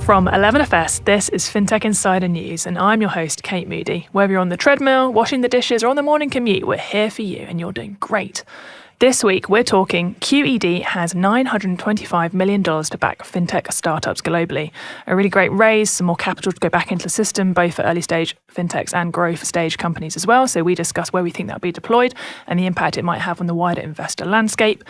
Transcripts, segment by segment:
From 11FS, this is Fintech Insider News, and I'm your host, Kate Moody. Whether you're on the treadmill, washing the dishes, or on the morning commute, we're here for you, and you're doing great. This week, we're talking QED has $925 million to back fintech startups globally. A really great raise, some more capital to go back into the system, both for early stage fintechs and growth stage companies as well. So we discuss where we think that'll be deployed and the impact it might have on the wider investor landscape.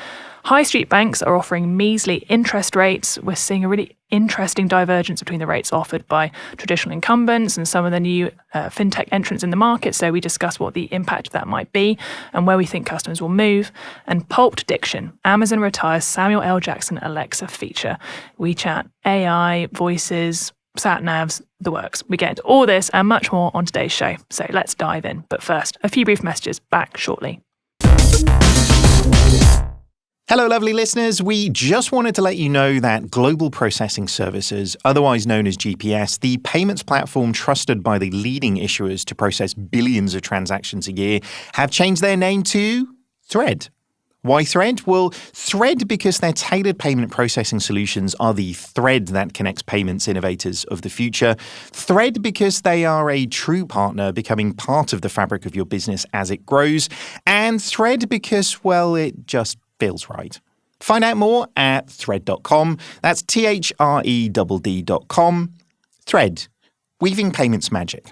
High street banks are offering measly interest rates. We're seeing a really interesting divergence between the rates offered by traditional incumbents and some of the new fintech entrants in the market. So we discuss what the impact of that might be and where we think customers will move. And Pulp Diction, Amazon retires Samuel L. Jackson Alexa feature. We chat AI, voices, sat navs, the works. We get into all this and much more on today's show. So let's dive in. But first, a few brief messages. Back shortly. Hello, lovely listeners. We just wanted to let you know that Global Processing Services, otherwise known as GPS, the payments platform trusted by the leading issuers to process billions of transactions a year, have changed their name to Thread. Why Thread? Well, Thread because their tailored payment processing solutions are the thread that connects payments innovators of the future. Thread because they are a true partner, becoming part of the fabric of your business as it grows. And Thread because, well, it just feels right. Find out more at thread.com. That's THREDD.com. Thread, weaving payments magic.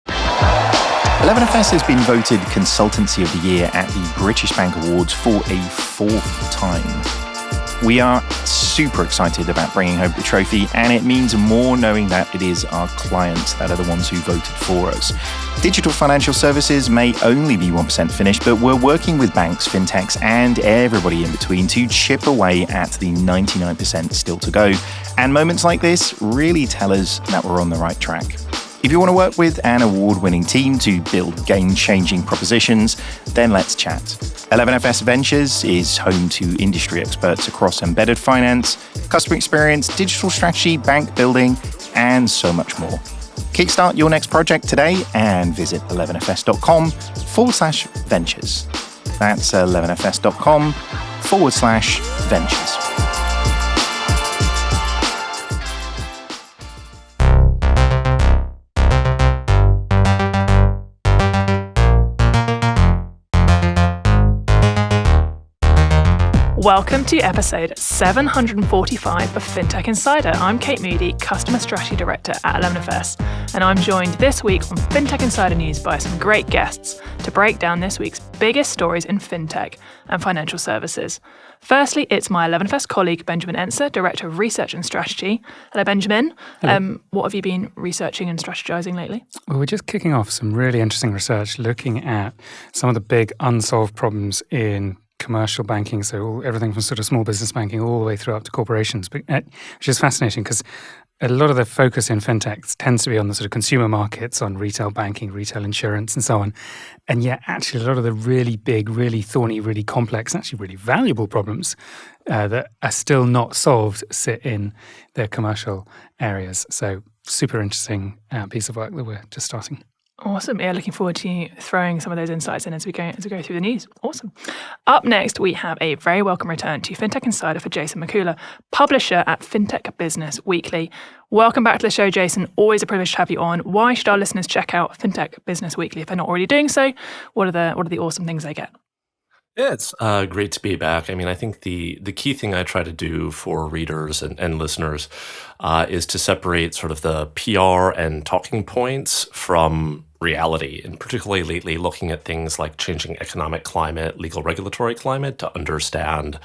11FS has been voted Consultancy of the Year at the British Bank Awards for a fourth time. We are super excited about bringing home the trophy, and it means more knowing that it is our clients that are the ones who voted for us. Digital financial services may only be 1% finished, but we're working with banks, fintechs, and everybody in between to chip away at the 99% still to go. And moments like this really tell us that we're on the right track. If you want to work with an award-winning team to build game-changing propositions, then let's chat. 11FS Ventures is home to industry experts across embedded finance, customer experience, digital strategy, bank building, and so much more. Kickstart your next project today and visit 11fs.com/ventures. That's 11fs.com/ventures. Welcome to episode 745 of Fintech Insider. I'm Kate Moody, Customer Strategy Director at 11FS, and I'm joined this week on Fintech Insider News by some great guests to break down this week's biggest stories in fintech and financial services. Firstly, it's my 11FS colleague, Benjamin Ensor, Director of Research and Strategy. Hello, Benjamin. Hello. What have you been researching and strategizing lately? Well, we're just kicking off some really interesting research looking at some of the big unsolved problems in commercial banking, so everything from sort of small business banking all the way through up to corporations, which is fascinating because a lot of the focus in fintech tends to be on the sort of consumer markets, on retail banking, retail insurance, and so on. And yet, actually, a lot of the really big, really thorny, really complex, actually really valuable problems that are still not solved sit in the commercial areas. So super interesting piece of work that we're just starting. Awesome. Yeah, looking forward to you throwing some of those insights in as we go through the news. Awesome. Up next, we have a very welcome return to Fintech Insider for Jason Mikula, publisher at Fintech Business Weekly. Welcome back to the show, Jason. Always a privilege to have you on. Why should our listeners check out Fintech Business Weekly if they're not already doing so? What are the awesome things they get? Yeah, it's great to be back. I mean, I think the key thing I try to do for readers and listeners is to separate sort of the PR and talking points from reality, and particularly lately looking at things like changing economic climate, legal regulatory climate to understand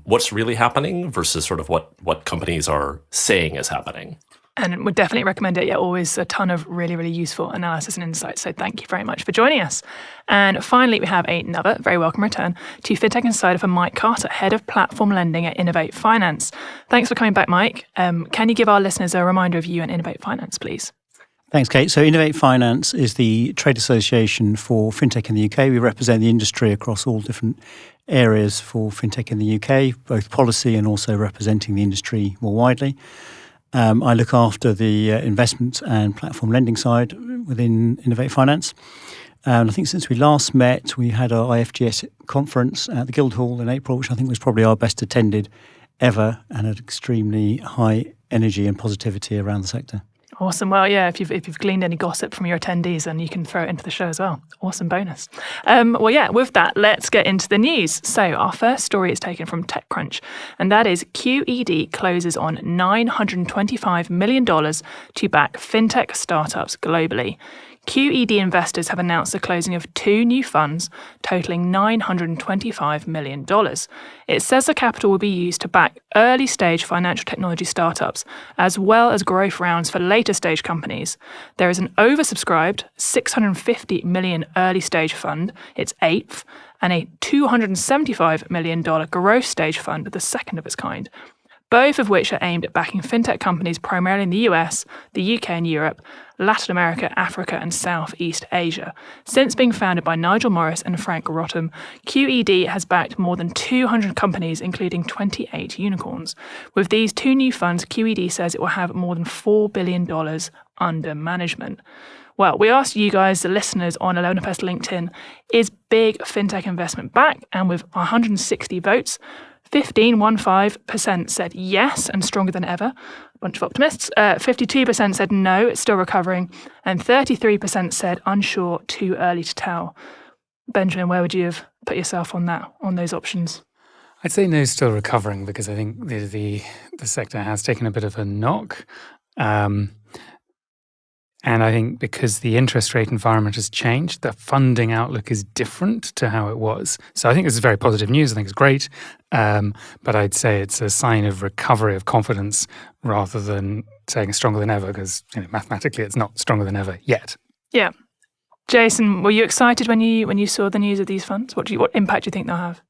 what's really happening versus sort of what companies are saying is happening. And would definitely recommend it. Yeah, always a ton of really, really useful analysis and insights. So thank you very much for joining us. And finally, we have another very welcome return to Fintech Insider for Mike Carter, Head of Platform Lending at Innovate Finance. Thanks for coming back, Mike. Can you give our listeners a reminder of you and Innovate Finance, please? Thanks, Kate. So Innovate Finance is the trade association for fintech in the UK. We represent the industry across all different areas for fintech in the UK, both policy and also representing the industry more widely. I look after the investment and platform lending side within Innovate Finance. And I think since we last met, we had our IFGS conference at the Guildhall in April, which I think was probably our best attended ever, and an extremely high energy and positivity around the sector. Awesome. Well, yeah, if you've gleaned any gossip from your attendees, then you can throw it into the show as well. Awesome bonus. Well, yeah, with that, let's get into the news. So our first story is taken from TechCrunch, and that is QED closes on $925 million to back fintech startups globally. QED investors have announced the closing of 2 new funds totaling $925 million. It says the capital will be used to back early-stage financial technology startups, as well as growth rounds for later-stage companies. There is an oversubscribed $650 million early-stage fund, its 8th, and a $275 million growth stage fund, the second of its kind, both of which are aimed at backing fintech companies primarily in the US, the UK and Europe, Latin America, Africa and Southeast Asia. Since being founded by Nigel Morris and Frank Rotham, QED has backed more than 200 companies, including 28 unicorns. With these 2 new funds, QED says it will have more than $4 billion under management. Well, we asked you guys, the listeners, on 11FS LinkedIn, is big fintech investment back? And with 160 votes, 15% said yes and stronger than ever. A bunch of optimists. 52% said no, it's still recovering. And 33% said unsure, too early to tell. Benjamin, where would you have put yourself on those options? I'd say no, still recovering, because I think the sector has taken a bit of a knock. And I think because the interest rate environment has changed, the funding outlook is different to how it was. So I think this is very positive news. I think it's great. But I'd say it's a sign of recovery of confidence rather than saying it's stronger than ever, because mathematically it's not stronger than ever yet. Yeah. Jason, were you excited when you saw the news of these funds? What impact do you think they'll have?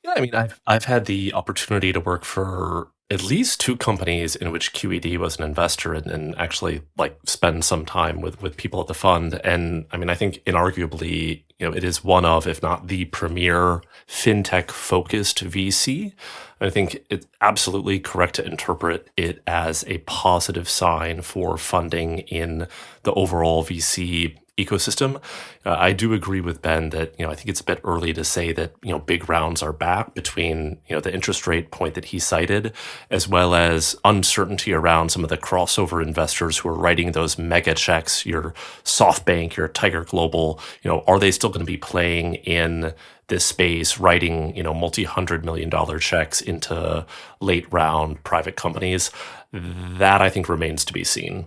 Yeah, I mean, I've had the opportunity to work for at least 2 companies in which QED was an investor and actually spend some time with people at the fund. And I mean, I think inarguably, it is one of, if not the premier fintech focused VC. I think it's absolutely correct to interpret it as a positive sign for funding in the overall VC ecosystem. I do agree with Ben that, I think it's a bit early to say that, big rounds are back between, the interest rate point that he cited, as well as uncertainty around some of the crossover investors who are writing those mega checks, your SoftBank, your Tiger Global, are they still going to be playing in this space, writing, multi-$100 million checks into late round private companies? That I think remains to be seen.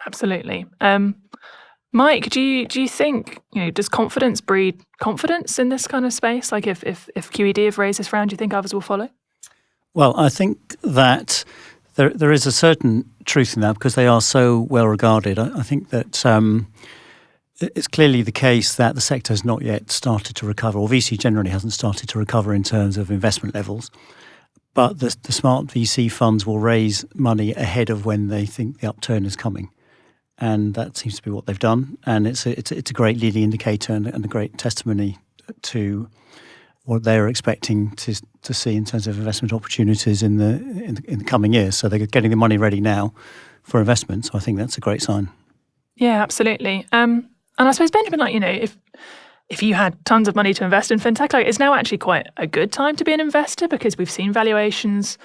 Absolutely. Mike, do you think, does confidence breed confidence in this kind of space? Like if QED have raised this round, do you think others will follow? Well, I think that there is a certain truth in that because they are so well regarded. I think that it's clearly the case that the sector has not yet started to recover, or VC generally hasn't started to recover in terms of investment levels. But the smart VC funds will raise money ahead of when they think the upturn is coming. And that seems to be what they've done. And it's a great leading indicator and a great testimony to what they're expecting to see in terms of investment opportunities in the coming years. So they're getting the money ready now for investment. So I think that's a great sign. Yeah, absolutely. And I suppose, Benjamin, if you had tons of money to invest in fintech, it's now actually quite a good time to be an investor because we've seen valuations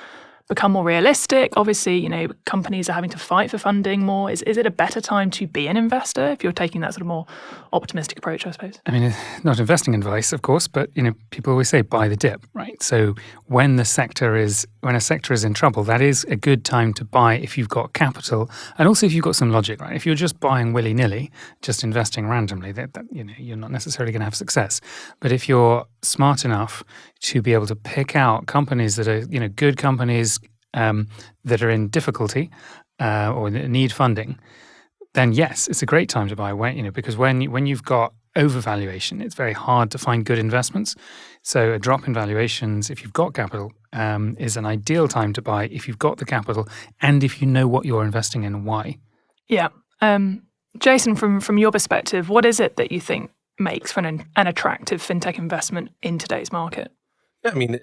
become more realistic. Obviously, companies are having to fight for funding more. Is it a better time to be an investor if you're taking that sort of more optimistic approach, I suppose? I mean, not investing advice, of course, but people always say buy the dip, right? So when a sector is in trouble, that is a good time to buy if you've got capital and also if you've got some logic, right? If you're just buying willy-nilly, just investing randomly, that you're not necessarily going to have success. But if you're smart enough to be able to pick out companies that are good companies that are in difficulty or need funding, then yes, it's a great time to buy. Because when you've got overvaluation, it's very hard to find good investments. So a drop in valuations, if you've got capital, is an ideal time to buy if you've got the capital and if you know what you're investing in and why. Yeah. Jason, from your perspective, what is it that you think makes for an attractive fintech investment in today's market? Yeah, I mean,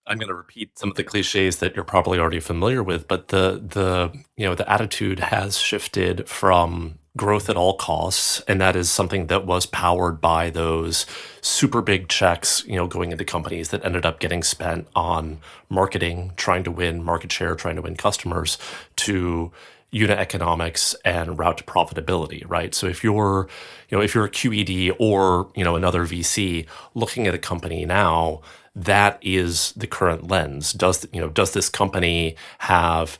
I'm going to repeat some of the cliches that you're probably already familiar with, but the attitude has shifted from growth at all costs, and that is something that was powered by those super big checks, going into companies that ended up getting spent on marketing, trying to win market share, trying to win customers, to unit economics and route to profitability, right? So if you're a QED or another VC looking at a company now, that is the current lens. Does this company have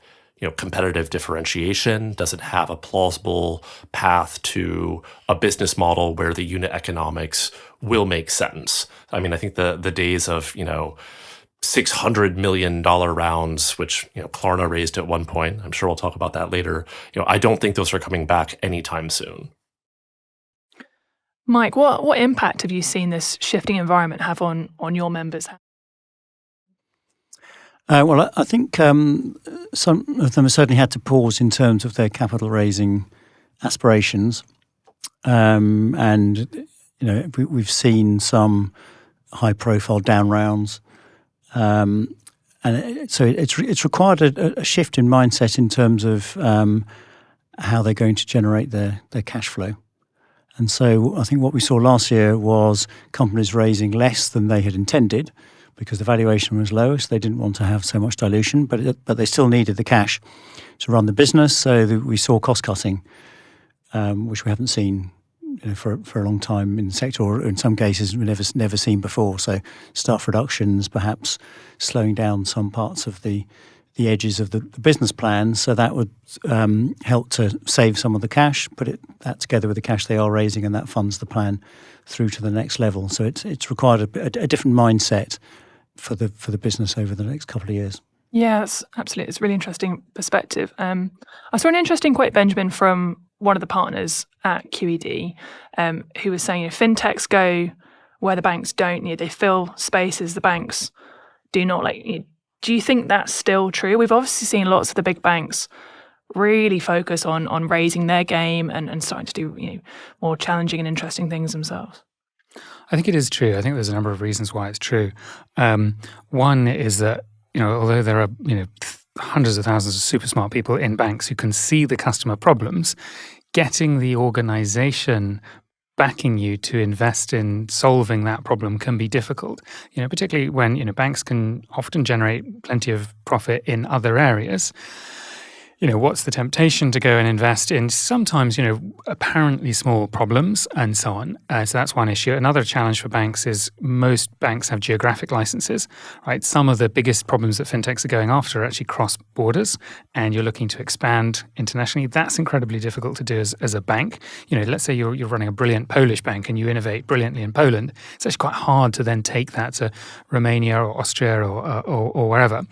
competitive differentiation? Does it have a plausible path to a business model where the unit economics will make sense? I mean, I think the days of $600 million rounds, which Klarna raised at one point, I'm sure we'll talk about that later. I don't think those are coming back anytime soon. Mike, what impact have you seen this shifting environment have on your members? Well, I think some of them have certainly had to pause in terms of their capital raising aspirations, and we've seen some high-profile down rounds, and so it's required a shift in mindset in terms of how they're going to generate their cash flow. And so I think what we saw last year was companies raising less than they had intended, because the valuation was low, so they didn't want to have so much dilution, but they still needed the cash to run the business. So we saw cost cutting, which we haven't seen for a long time in the sector, or in some cases we've never seen before. So staff reductions, perhaps slowing down some parts of the edges of the business plan, so that would help to save some of the cash, put that together with the cash they are raising, and that funds the plan through to the next level. So it's required a different mindset for the business over the next couple of years. Yeah, absolutely. It's a really interesting perspective. I saw an interesting quote, Benjamin, from one of the partners at QED, who was saying, fintechs go where the banks don't. They fill spaces the banks do not. Do you think that's still true? We've obviously seen lots of the big banks really focus on raising their game and starting to do more challenging and interesting things themselves. I think it is true. I think there's a number of reasons why it's true. One is that although there are hundreds of thousands of super smart people in banks who can see the customer problems, getting the organization backing you to invest in solving that problem can be difficult. Particularly when banks can often generate plenty of profit in other areas. What's the temptation to go and invest in sometimes, apparently small problems and so on. So that's one issue. Another challenge for banks is most banks have geographic licenses, right? Some of the biggest problems that fintechs are going after are actually cross borders, and you're looking to expand internationally. That's incredibly difficult to do as a bank. Let's say you're running a brilliant Polish bank and you innovate brilliantly in Poland. It's actually quite hard to then take that to Romania or Austria or wherever.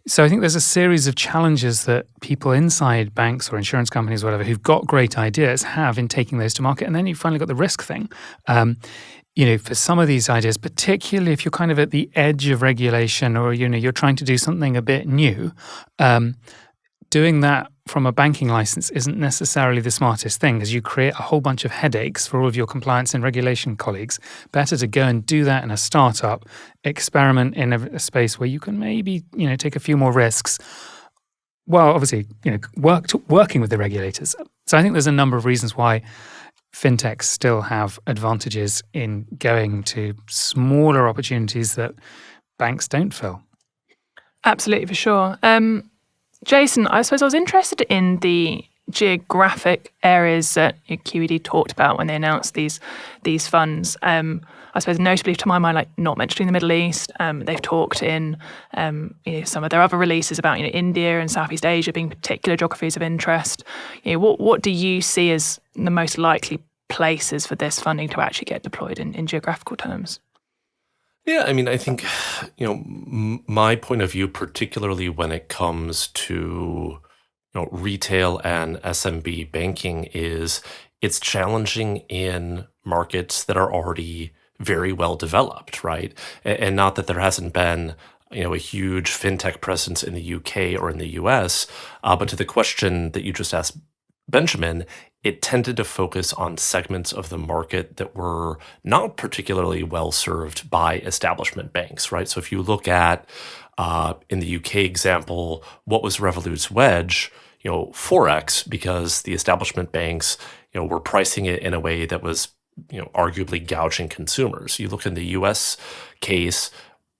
So I think there's a series of challenges that people inside banks or insurance companies, whatever, who've got great ideas have in taking those to market. And then you've finally got the risk thing. For some of these ideas, particularly if you're kind of at the edge of regulation or, you're trying to do something a bit new, doing that from a banking license isn't necessarily the smartest thing, because you create a whole bunch of headaches for all of your compliance and regulation colleagues. Better to go and do that in a startup, experiment in a space where you can maybe, take a few more risks. Well, obviously, working with the regulators. So I think there's a number of reasons why fintechs still have advantages in going to smaller opportunities that banks don't fill. Absolutely, for sure. Jason, I suppose I was interested in the geographic areas that QED talked about when they announced these funds. I suppose notably to my mind, not mentioning the Middle East. They've talked in some of their other releases about India and Southeast Asia being particular geographies of interest. What do you see as the most likely places for this funding to actually get deployed in geographical terms? Yeah, I mean, I think, my point of view, particularly when it comes to, retail and SMB banking, is it's challenging in markets that are already very well developed, right? And not that there hasn't been, a huge fintech presence in the UK or in the US, but to the question that you just asked, Benjamin, it tended to focus on segments of the market that were not particularly well served by establishment banks, right? So if you look at, in the UK example, what was Revolut's wedge, 4x because the establishment banks, were pricing it in a way that was, arguably gouging consumers. You look in the U.S. case,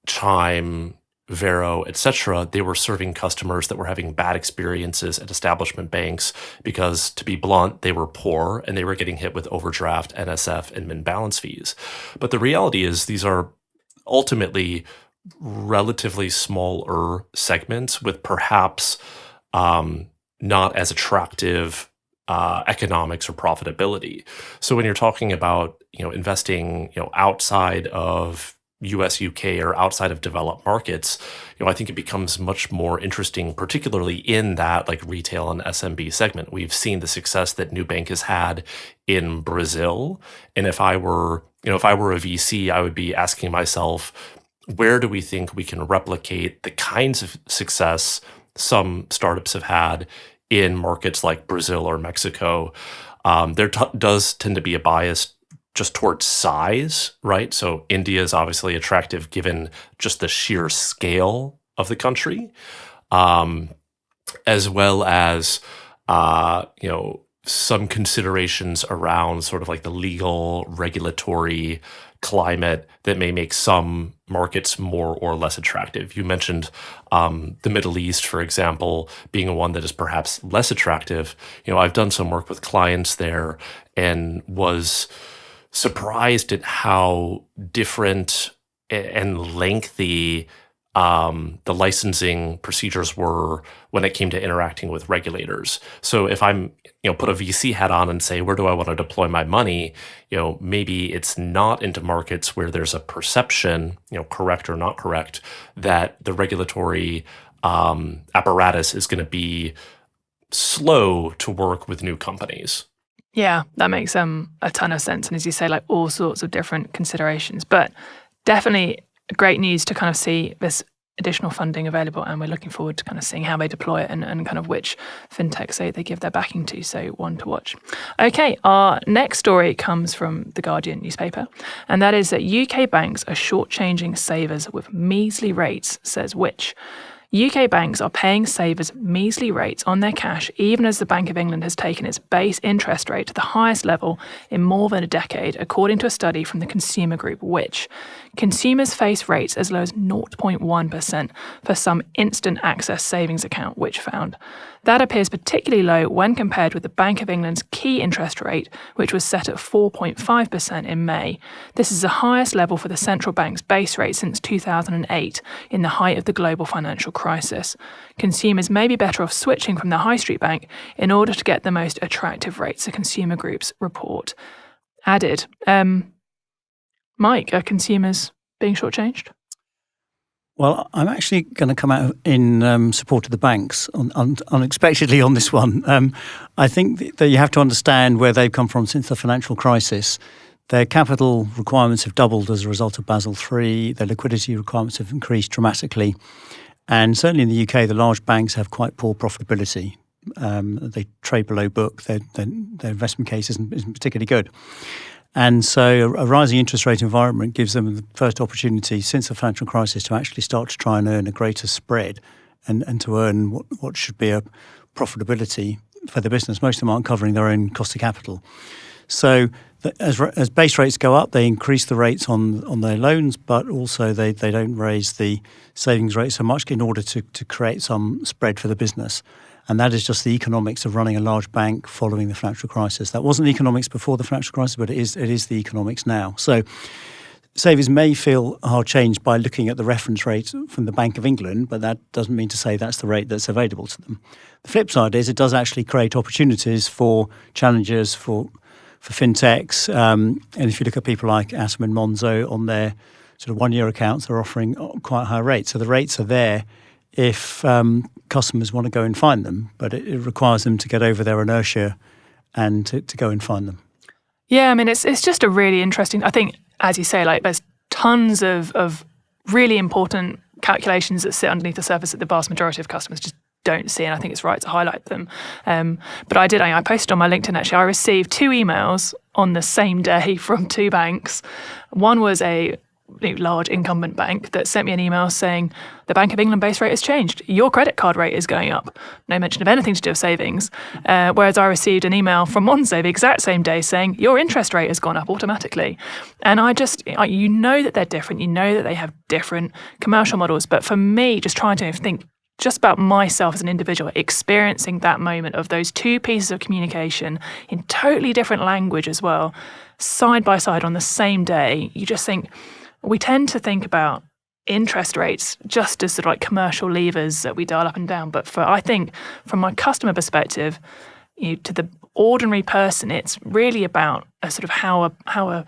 Chime, Vero, etc., they were serving customers that were having bad experiences at establishment banks because, to be blunt, they were poor and they were getting hit with overdraft, NSF, and min balance fees. But the reality is these are ultimately relatively smaller segments with perhaps not as attractive economics or profitability. So when you're talking about investing outside of US, UK, or outside of developed markets, I think it becomes much more interesting, particularly in that like retail and SMB segment. We've seen the success that Nubank has had in Brazil, and if I were a VC, I would be asking myself, where do we think we can replicate the kinds of success some startups have had in markets like Brazil or Mexico? There does tend to be a bias just towards size, right? So India is obviously attractive given just the sheer scale of the country, as well as some considerations around sort of like the legal regulatory climate that may make some markets more or less attractive. You mentioned the Middle East, for example, being one that is perhaps less attractive. I've done some work with clients there and was surprised at how different and lengthy the licensing procedures were when it came to interacting with regulators. So if I'm, put a VC hat on and say, where do I want to deploy my money? Maybe it's not into markets where there's a perception, correct or not correct, that the regulatory apparatus is going to be slow to work with new companies. Yeah, that makes a ton of sense. And as you say, like all sorts of different considerations, but definitely great news to kind of see this additional funding available. And we're looking forward to kind of seeing how they deploy it and kind of which fintechs they give their backing to. So one to watch. Okay, our next story comes from the Guardian newspaper. And that is that UK banks are shortchanging savers with measly rates, says Which. UK banks are paying savers measly rates on their cash, even as the Bank of England has taken its base interest rate to the highest level in more than a decade, according to a study from the consumer group Which. Consumers face rates as low as 0.1% for some instant access savings account, Which found. That appears particularly low when compared with the Bank of England's key interest rate, which was set at 4.5% in May. This is the highest level for the central bank's base rate since 2008, in the height of the global financial crisis. Consumers may be better off switching from the high street bank in order to get the most attractive rates, the consumer group's report added. Mike, are consumers being shortchanged? Well, I'm actually going to come out in support of the banks unexpectedly on this one. I think that you have to understand where they've come from since the financial crisis. Their capital requirements have doubled as a result of Basel III. Their liquidity requirements have increased dramatically. And certainly in the UK, the large banks have quite poor profitability. They trade below book. Their investment case isn't particularly good. And so a rising interest rate environment gives them the first opportunity since the financial crisis to actually start to try and earn a greater spread and to earn what should be a profitability for the business. Most of them aren't covering their own cost of capital. So as base rates go up, they increase the rates on their loans, but also they don't raise the savings rate so much in order to create some spread for the business. And that is just the economics of running a large bank following the financial crisis. That wasn't the economics before the financial crisis, but it is the economics now. So savers may feel hard changed by looking at the reference rate from the Bank of England, but that doesn't mean to say that's the rate that's available to them. The flip side is it does actually create opportunities for challengers, for fintechs. And if you look at people like Atom and Monzo on their sort of 1 year accounts, they're offering quite high rates. So the rates are there if customers want to go and find them, but it requires them to get over their inertia and to go and find them. Yeah, I mean, it's just a really interesting, I think, as you say, like there's tons of really important calculations that sit underneath the surface that the vast majority of customers just don't see, and I think it's right to highlight them. But I posted on my LinkedIn, actually, I received 2 emails on the same day from 2 banks. One was a large incumbent bank that sent me an email saying the Bank of England base rate has changed. Your credit card rate is going up. No mention of anything to do with savings. Whereas I received an email from Monzo the exact same day saying your interest rate has gone up automatically. And you know that they're different. You know that they have different commercial models. But for me, just trying to think just about myself as an individual, experiencing that moment of those two pieces of communication in totally different language as well, side by side on the same day, you just think, we tend to think about interest rates just as sort of like commercial levers that we dial up and down. But I think from my customer perspective, to the ordinary person, it's really about a sort of how a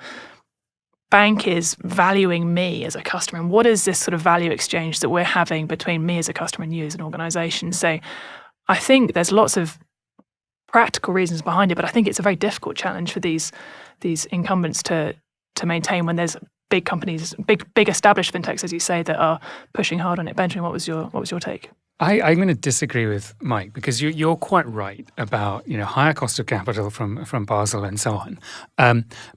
bank is valuing me as a customer, and what is this sort of value exchange that we're having between me as a customer and you as an organization. So I think there's lots of practical reasons behind it, but I think it's a very difficult challenge for these incumbents to maintain when there's big companies, big established fintechs, as you say, that are pushing hard on it. Benjamin, what was your take? I'm going to disagree with Mike, because you're quite right about higher cost of capital from Basel and so on.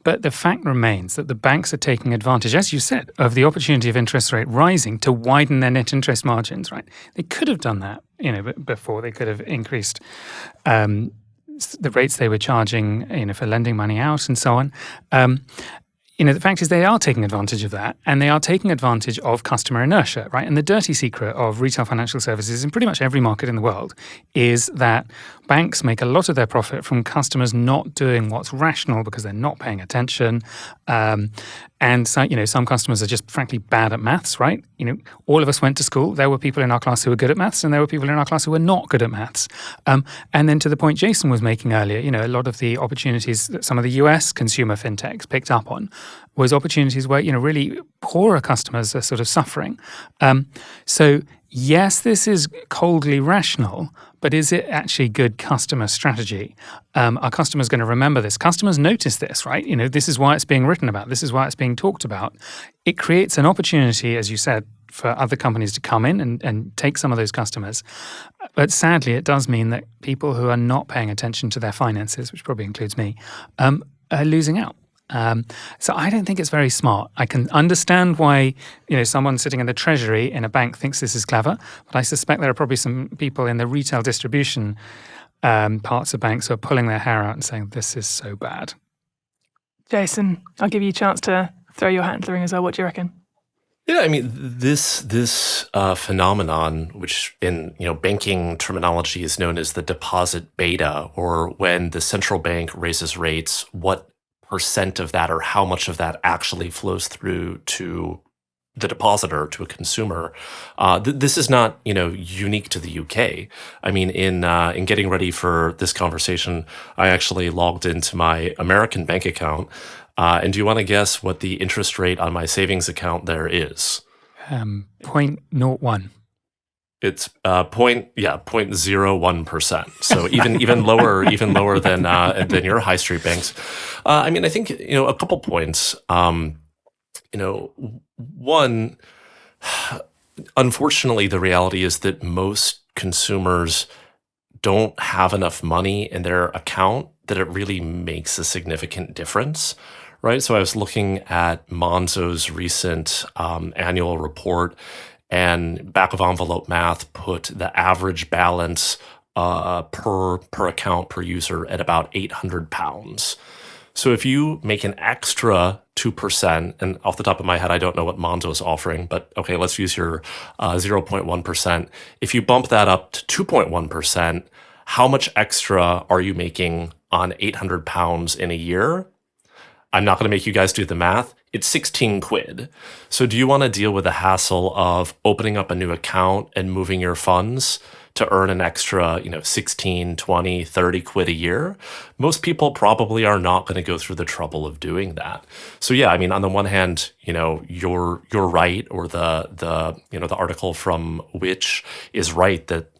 But the fact remains that the banks are taking advantage, as you said, of the opportunity of interest rate rising to widen their net interest margins. Right? They could have done that, before. They could have increased the rates they were charging, for lending money out and so on. The fact is they are taking advantage of that, and they are taking advantage of customer inertia, right? And the dirty secret of retail financial services in pretty much every market in the world is that banks make a lot of their profit from customers not doing what's rational because they're not paying attention. And so, some customers are just frankly bad at maths, right? All of us went to school. There were people in our class who were good at maths, and there were people in our class who were not good at maths. And then to the point Jason was making earlier, a lot of the opportunities that some of the US consumer fintechs picked up on was opportunities where, really poorer customers are sort of suffering. So yes, this is coldly rational, but is it actually good customer strategy? Are customers going to remember this? Customers notice this, right? This is why it's being written about. This is why it's being talked about. It creates an opportunity, as you said, for other companies to come in and take some of those customers. But sadly, it does mean that people who are not paying attention to their finances, which probably includes me, are losing out. So I don't think it's very smart. I can understand why, someone sitting in the treasury in a bank thinks this is clever, but I suspect there are probably some people in the retail distribution parts of banks who are pulling their hair out and saying, this is so bad. Jason, I'll give you a chance to throw your hat into the ring as well. What do you reckon? Yeah, I mean, this phenomenon, which in banking terminology is known as the deposit beta, or when the central bank raises rates, what percent of that or how much of that actually flows through to the depositor, to a consumer. This is not unique to the UK. I mean, in getting ready for this conversation, I actually logged into my American bank account. And do you want to guess what the interest rate on my savings account there is? 0.01. It's 0.01%. So even lower than your high street banks. I mean, I think a couple points. One, unfortunately, the reality is that most consumers don't have enough money in their account that it really makes a significant difference. Right. So I was looking at Monzo's recent annual report, and back of envelope math put the average balance per account per user at about £800. So if you make an extra 2%, and off the top of my head, I don't know what Monzo is offering, but okay, let's use your 0.1%. If you bump that up to 2.1%, how much extra are you making on £800 in a year? I'm not going to make you guys do the math. It's 16 quid. So do you want to deal with the hassle of opening up a new account and moving your funds to earn an extra, 16, 20, 30 quid a year? Most people probably are not going to go through the trouble of doing that. So yeah, I mean, on the one hand, you're right, or the article from Which is right that,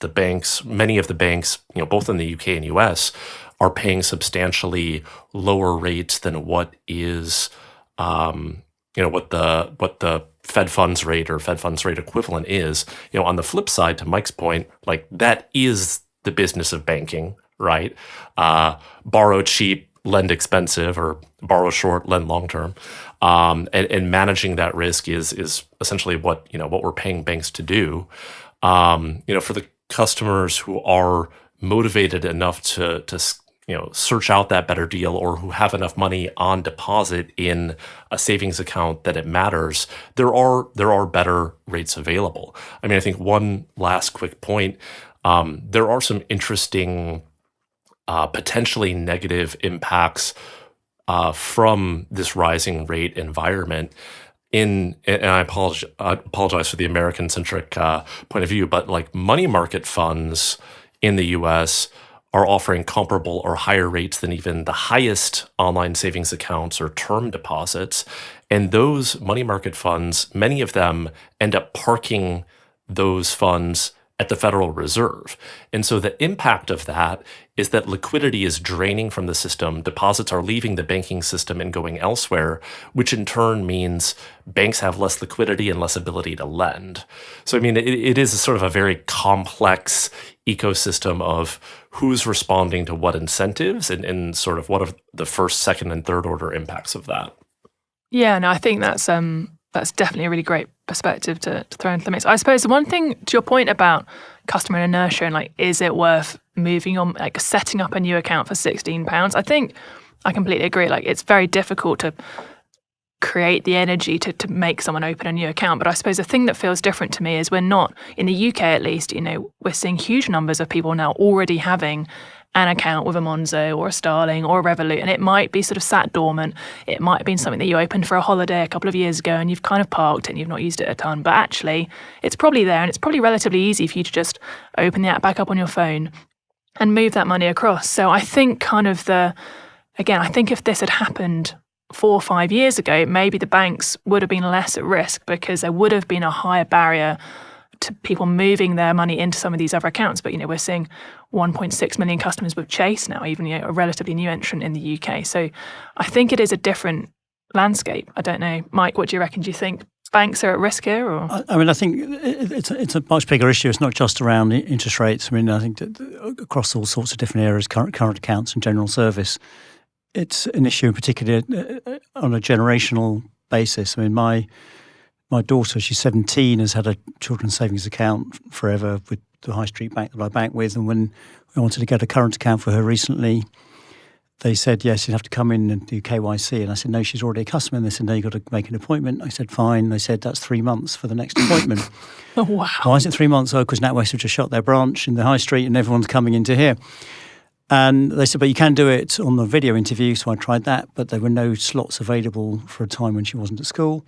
the banks, many of the banks, both in the UK and US, are paying substantially lower rates than what is, what the Fed funds rate or Fed funds rate equivalent is. On the flip side, to Mike's point, like that is the business of banking, right? Borrow cheap, lend expensive or borrow short, lend long term. And managing that risk is essentially what we're paying banks to do. For the customers who are motivated enough to search out that better deal, or who have enough money on deposit in a savings account that it matters, there are better rates available. I mean, I think one last quick point, there are some interesting potentially negative impacts from this rising rate environment. And I apologize for the American-centric point of view, but like money market funds in the U.S. are offering comparable or higher rates than even the highest online savings accounts or term deposits. And those money market funds, many of them end up parking those funds at the Federal Reserve. And so the impact of that is that liquidity is draining from the system. Deposits are leaving the banking system and going elsewhere, which in turn means banks have less liquidity and less ability to lend. So, I mean, it is sort of a very complex ecosystem of who's responding to what incentives and sort of what are the first, second, and third order impacts of that. Yeah, no, I think that's definitely a really great perspective to throw into the mix. I suppose the one thing to your point about customer inertia and like, is it worth moving on, like setting up a new account for £16? I think I completely agree. Like, it's very difficult to create the energy to make someone open a new account. But I suppose the thing that feels different to me is we're not, in the UK at least, we're seeing huge numbers of people now already having an account with a Monzo or a Starling or a Revolut, and it might be sort of sat dormant. It might have been something that you opened for a holiday a couple of years ago and you've kind of parked it and you've not used it a ton, but actually it's probably there, and it's probably relatively easy for you to just open the app back up on your phone and move that money across. So I think I think if this had happened 4 or 5 years ago, maybe the banks would have been less at risk because there would have been a higher barrier to people moving their money into some of these other accounts. But, we're seeing 1.6 million customers with Chase now, even a relatively new entrant in the UK. So I think it is a different landscape. I don't know. Mike, what do you reckon? Do you think banks are at risk here? Or? I think it's a much bigger issue. It's not just around interest rates. I mean, I think that across all sorts of different areas, current accounts and general service, it's an issue in particular on a generational basis. I mean, my daughter, she's 17, has had a children's savings account forever with the high street bank that I bank with. And when we wanted to get a current account for her recently, they said, yes, you'd have to come in and do KYC. And I said, no, she's already a customer. And they said, no, you've got to make an appointment. I said, fine. They said, that's 3 months for the next appointment. Oh, wow. Why is it 3 months? Oh, because NatWest have just shut their branch in the high street and everyone's coming into here. And they said, but you can do it on the video interview. So I tried that, but there were no slots available for a time when she wasn't at school.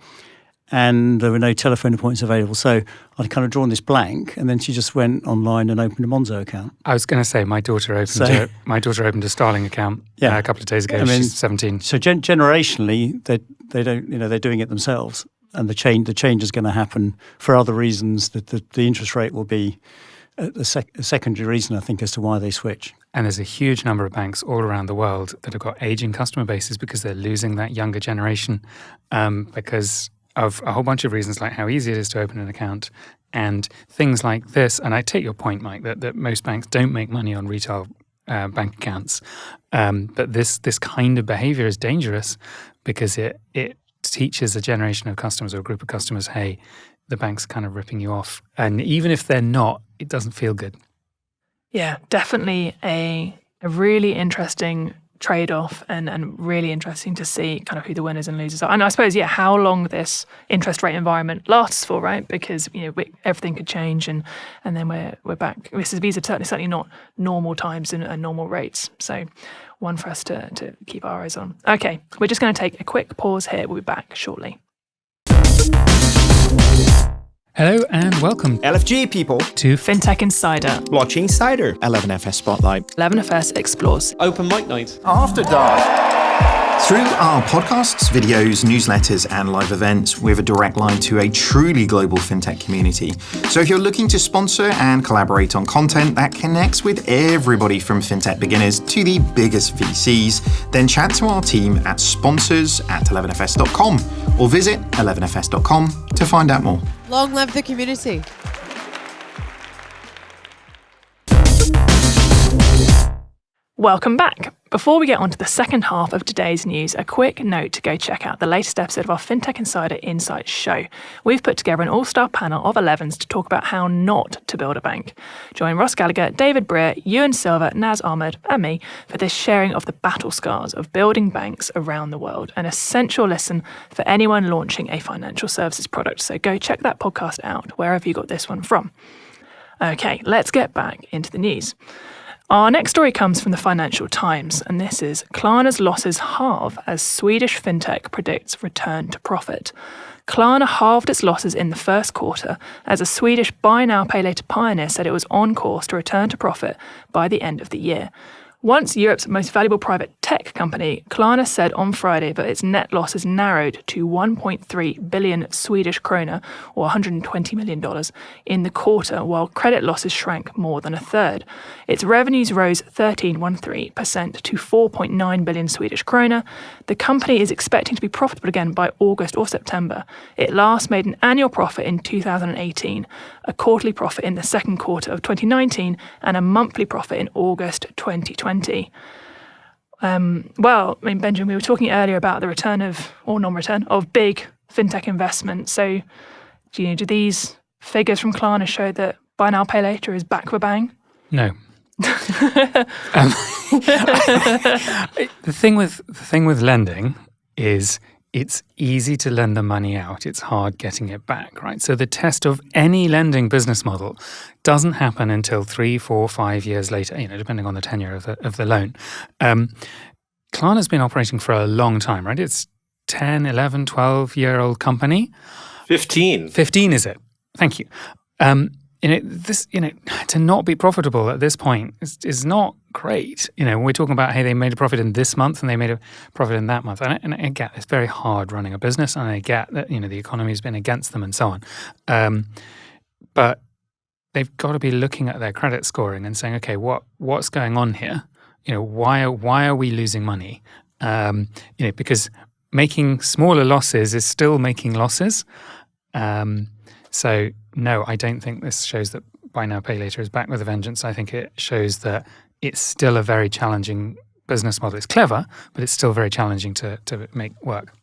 And there were no telephone appointments available. So I'd kind of drawn this blank, and then she just went online and opened a Monzo account. I was going to say my daughter opened a Starling account a couple of days ago. She's 17. So generationally, they don't, they're doing it themselves, and the change is going to happen for other reasons. That the interest rate will be a secondary reason, I think, as to why they switch. And there's a huge number of banks all around the world that have got aging customer bases because they're losing that younger generation because of a whole bunch of reasons, like how easy it is to open an account and things like this. And I take your point, Mike, that most banks don't make money on retail bank accounts. But this kind of behavior is dangerous because it teaches a generation of customers or a group of customers, hey, the bank's kind of ripping you off. And even if they're not, it doesn't feel good. Yeah, definitely a really interesting trade-off and really interesting to see kind of who the winners and losers are. And I suppose, how long this interest rate environment lasts for, right? Because, everything could change and then we're back. These are certainly not normal times and normal rates. So one for us to keep our eyes on. Okay, we're just going to take a quick pause here. We'll be back shortly. Hello and welcome LFG people to Fintech Insider, Blockchain Insider, 11FS Spotlight, 11FS Explores, Open Mic Night, After Dark. Through our podcasts, videos, newsletters, and live events, we have a direct line to a truly global fintech community. So if you're looking to sponsor and collaborate on content that connects with everybody from fintech beginners to the biggest VCs, then chat to our team at sponsors@11fs.com or visit 11fs.com to find out more. Long live the community. Welcome back. Before we get on to the second half of today's news, a quick note to go check out the latest episode of our Fintech Insider Insights show. We've put together an all-star panel of 11s to talk about how not to build a bank. Join Ross Gallagher, David Breer, Ewan Silver, Naz Ahmed and me for this sharing of the battle scars of building banks around the world. An essential listen for anyone launching a financial services product. So go check that podcast out, wherever you got this one from. Okay, let's get back into the news. Our next story comes from the Financial Times, and this is Klarna's losses halve as Swedish fintech predicts return to profit. Klarna halved its losses in the first quarter as a Swedish buy now pay later pioneer said it was on course to return to profit by the end of the year. Once Europe's most valuable private tech company, Klarna said on Friday that its net losses narrowed to 1.3 billion Swedish krona, or $120 million, in the quarter, while credit losses shrank more than a third. Its revenues rose 13% to 4.9 billion Swedish krona. The company is expecting to be profitable again by August or September. It last made an annual profit in 2018, a quarterly profit in the second quarter of 2019, and a monthly profit in August 2020. Benjamin, we were talking earlier about the return of, or non-return, of big fintech investment. So, do these figures from Klarna show that buy now, pay later is back with a bang? No. The thing with lending is it's easy to lend the money out. It's hard getting it back, right? So the test of any lending business model doesn't happen until 3, 4, 5 years later, depending on the tenure of the loan. Klarna's been operating for a long time, right? It's 10, 11, 12-year-old company. 15. 15 is it? Thank you. To not be profitable at this point is not great. We're talking about, hey, they made a profit in this month and they made a profit in that month. And I get it's very hard running a business, and I get that, the economy has been against them and so on. But they've got to be looking at their credit scoring and saying, okay, what's going on here? Why are we losing money? Because making smaller losses is still making losses. So no, I don't think this shows that buy now, pay later is back with a vengeance. I think it shows that it's still a very challenging business model. It's clever, but it's still very challenging to make work.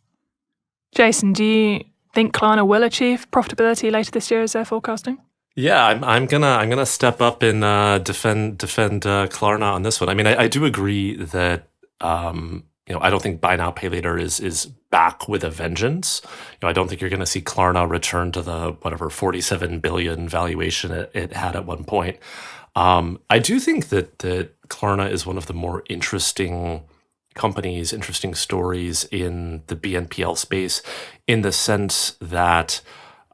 Jason, do you think Klarna will achieve profitability later this year as they're forecasting? Yeah, I'm gonna step up and defend Klarna on this one. I mean, I do agree that I don't think buy now pay later is back with a vengeance. I don't think you're going to see Klarna return to the 47 billion valuation it had at one point. I do think that Klarna is one of the more interesting companies, interesting stories in the BNPL space, in the sense that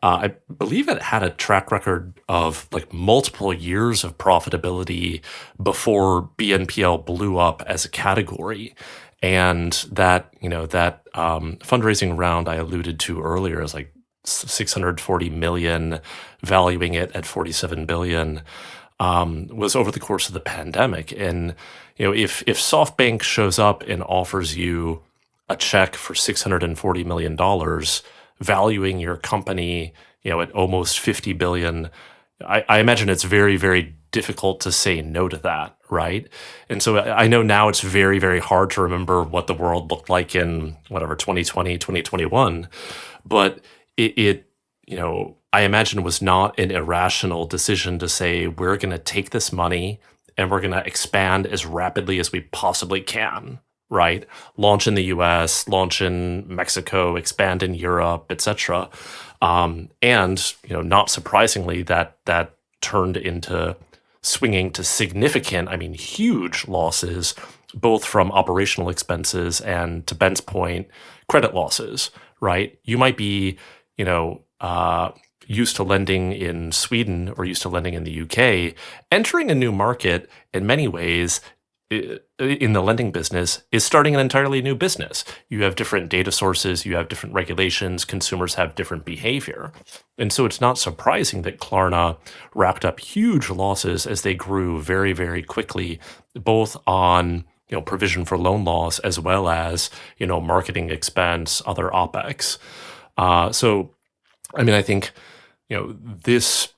I believe it had a track record of multiple years of profitability before BNPL blew up as a category. And that fundraising round I alluded to earlier is $640 million, valuing it at $47 billion, was over the course of the pandemic. And if SoftBank shows up and offers you a check for $640 million, valuing your company at almost $50 billion, I imagine it's very, very difficult to say no to that, right? And so I know now it's very, very hard to remember what the world looked like in 2020, 2021, but it I imagine was not an irrational decision to say, we're going to take this money and we're going to expand as rapidly as we possibly can, right? Launch in the US, launch in Mexico, expand in Europe, etc. And not surprisingly, that turned into swinging to significant, huge losses, both from operational expenses and, to Ben's point, credit losses, right? You might be, used to lending in Sweden or used to lending in the UK. Entering a new market, in many ways, in the lending business, is starting an entirely new business. You have different data sources, you have different regulations, consumers have different behavior. And so it's not surprising that Klarna racked up huge losses as they grew very, very quickly, both on provision for loan loss as well as marketing expense, other OpEx. I think this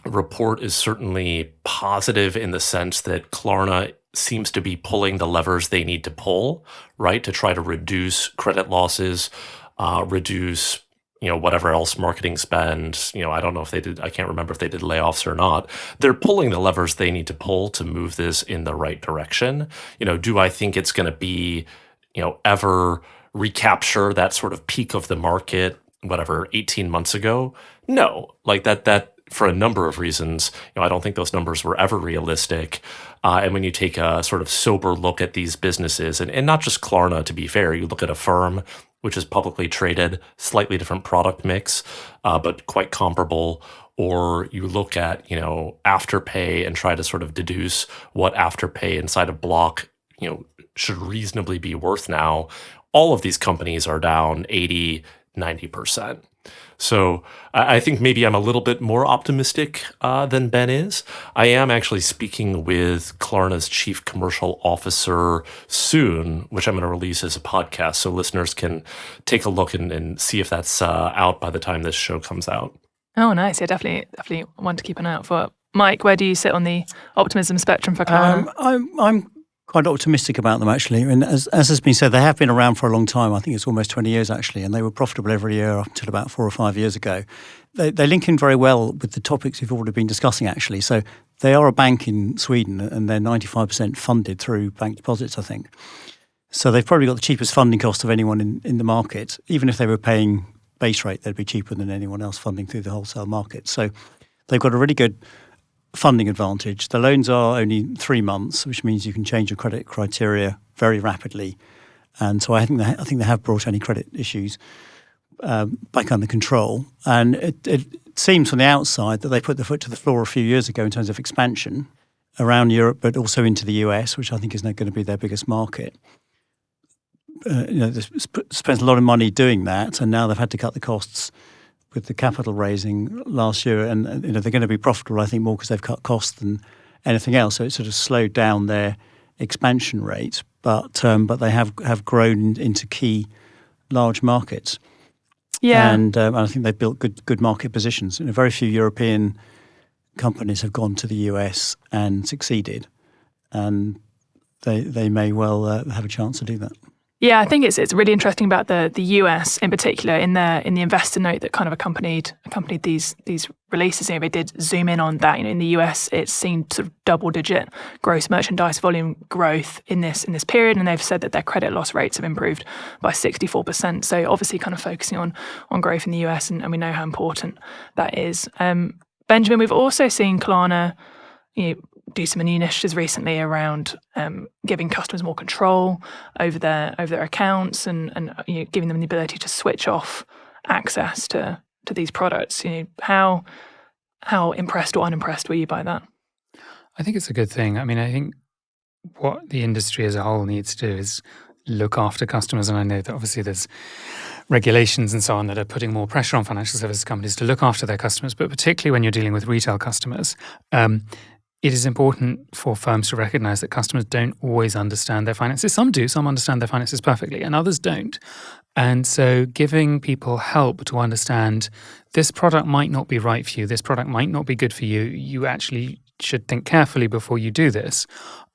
report is certainly positive in the sense that Klarna seems to be pulling the levers they need to pull, right, to try to reduce credit losses, reduce whatever else marketing spend. I don't know if they did, I can't remember if they did layoffs or not. They're pulling the levers they need to pull to move this in the right direction. Do I think it's going to be, ever recapture that sort of peak of the market, whatever, 18 months ago? No, like that for a number of reasons. I don't think those numbers were ever realistic. And when you take a sort of sober look at these businesses, and not just Klarna, to be fair, you look at Affirm, which is publicly traded, slightly different product mix, but quite comparable. Or you look at, Afterpay and try to sort of deduce what Afterpay inside of Block, should reasonably be worth now. All of these companies are down 80, 90%. So I think maybe I'm a little bit more optimistic than Ben is. I am actually speaking with Klarna's chief commercial officer soon, which I'm going to release as a podcast, so listeners can take a look and see if that's out by the time this show comes out. Oh, nice. Yeah, definitely one to keep an eye out for. Mike, where do you sit on the optimism spectrum for Klarna? I'm quite optimistic about them, actually. And as has been said, they have been around for a long time. I think it's almost 20 years, actually, and they were profitable every year up until about 4 or 5 years ago. They link in very well with the topics we've already been discussing, actually. So they are a bank in Sweden, and they're 95% funded through bank deposits, I think. So they've probably got the cheapest funding cost of anyone in the market. Even if they were paying base rate, they'd be cheaper than anyone else funding through the wholesale market. So they've got a really good funding advantage. The loans are only 3 months, which means you can change your credit criteria very rapidly. And so I think they have brought any credit issues back under control. And it seems from the outside that they put their foot to the floor a few years ago in terms of expansion around Europe, but also into the US, which I think is now going to be their biggest market. They spent a lot of money doing that, and now they've had to cut the costs with the capital raising last year, and they're going to be profitable, I think, more because they've cut costs than anything else. So it sort of slowed down their expansion rate, but they have grown into key large markets. Yeah, and I think they've built good market positions. Very few European companies have gone to the US and succeeded, and they may well have a chance to do that. Yeah, I think it's really interesting about the US in particular. In the investor note that kind of accompanied these releases, they did zoom in on that. In the US, it's seen sort of double-digit gross merchandise volume growth in this period, and they've said that their credit loss rates have improved by 64%. So obviously, kind of focusing on growth in the US, and we know how important that is. Benjamin, we've also seen Klarna, do some new initiatives recently around giving customers more control over their accounts and giving them the ability to switch off access to these products. How impressed or unimpressed were you by that? I think it's a good thing. I mean, I think what the industry as a whole needs to do is look after customers, and I know that obviously there's regulations and so on that are putting more pressure on financial services companies to look after their customers, but particularly when you're dealing with retail customers, it is important for firms to recognize that customers don't always understand their finances. Some do, some understand their finances perfectly, and others don't. And so giving people help to understand this product might not be right for you, this product might not be good for you, you actually should think carefully before you do this,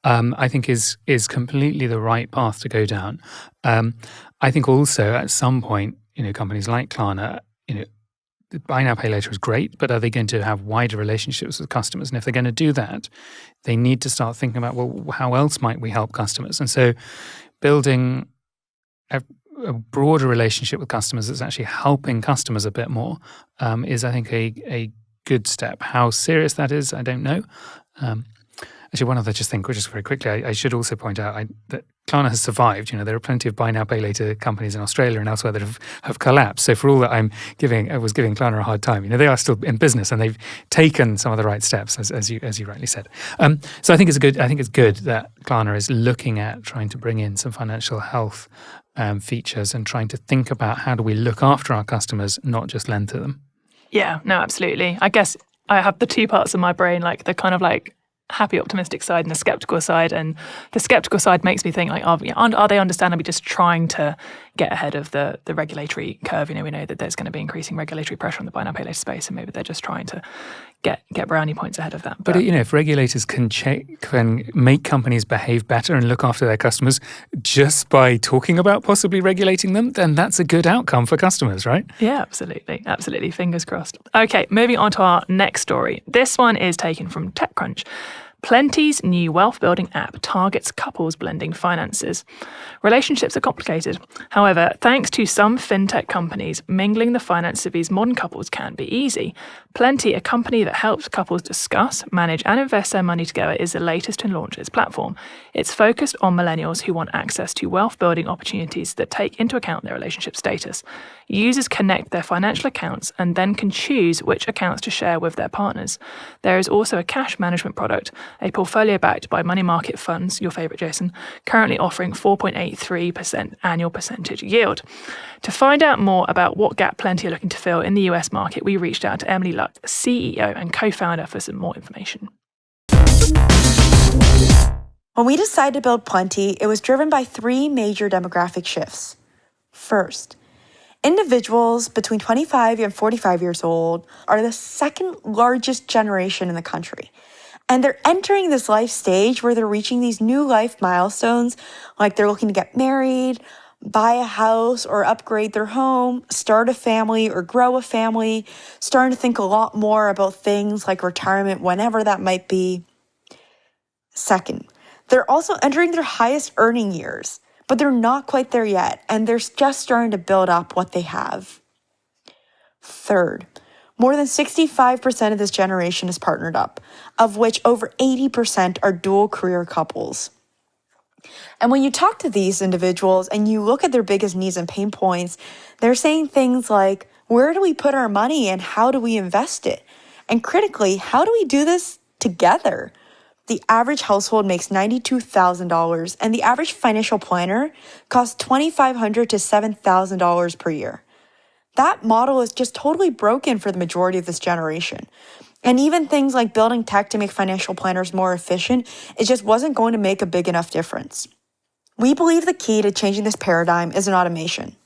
I think is completely the right path to go down. I think also at some point, companies like Klarna, buy now, pay later is great, but are they going to have wider relationships with customers? And if they're going to do that, they need to start thinking about, well, how else might we help customers? And so building a broader relationship with customers that's actually helping customers a bit more is, I think, a good step. How serious that is, I don't know. Actually, one other thing, just very quickly, I should also point out that Klarna has survived. There are plenty of buy now, pay later companies in Australia and elsewhere that have collapsed. So for all that I was giving Klarna a hard time, they are still in business and they've taken some of the right steps, as you rightly said. So I think it's good that Klarna is looking at trying to bring in some financial health features and trying to think about how do we look after our customers, not just lend to them. Yeah, no, absolutely. I guess I have the two parts of my brain, like the kind of like happy optimistic side and the skeptical side, and the skeptical side makes me think like, are they understandably just trying to get ahead of the regulatory curve? We know that there's going to be increasing regulatory pressure on the buy now pay later space, and maybe they're just trying to get brownie points ahead of that. But if regulators can make companies behave better and look after their customers just by talking about possibly regulating them, then that's a good outcome for customers, right? Yeah, absolutely. Fingers crossed. Okay, moving on to our next story. This one is taken from TechCrunch. Plenty's new wealth-building app targets couples blending finances. Relationships are complicated. However, thanks to some fintech companies, mingling the finances of these modern couples can be easy. Plenty, a company that helps couples discuss, manage, and invest their money together, is the latest to launch its platform. It's focused on millennials who want access to wealth-building opportunities that take into account their relationship status. Users connect their financial accounts and then can choose which accounts to share with their partners. There is also a cash management product, a portfolio backed by money market funds, your favourite, Jason, currently offering 4.83% annual percentage yield. To find out more about what gap Plenty are looking to fill in the US market, we reached out to Emily Luck, CEO and co-founder, for some more information. When we decided to build Plenty, it was driven by three major demographic shifts. First, individuals between 25 and 45 years old are the second largest generation in the country. And they're entering this life stage where they're reaching these new life milestones, like they're looking to get married, buy a house or upgrade their home, start a family or grow a family, starting to think a lot more about things like retirement, whenever that might be. Second, they're also entering their highest earning years, but they're not quite there yet, and they're just starting to build up what they have. Third, more than 65% of this generation is partnered up, of which over 80% are dual career couples. And when you talk to these individuals and you look at their biggest needs and pain points, they're saying things like, where do we put our money and how do we invest it? And critically, how do we do this together? The average household makes $92,000, and the average financial planner costs $2,500 to $7,000 per year. That model is just totally broken for the majority of this generation. And even things like building tech to make financial planners more efficient, it just wasn't going to make a big enough difference. We believe the key to changing this paradigm is in automation.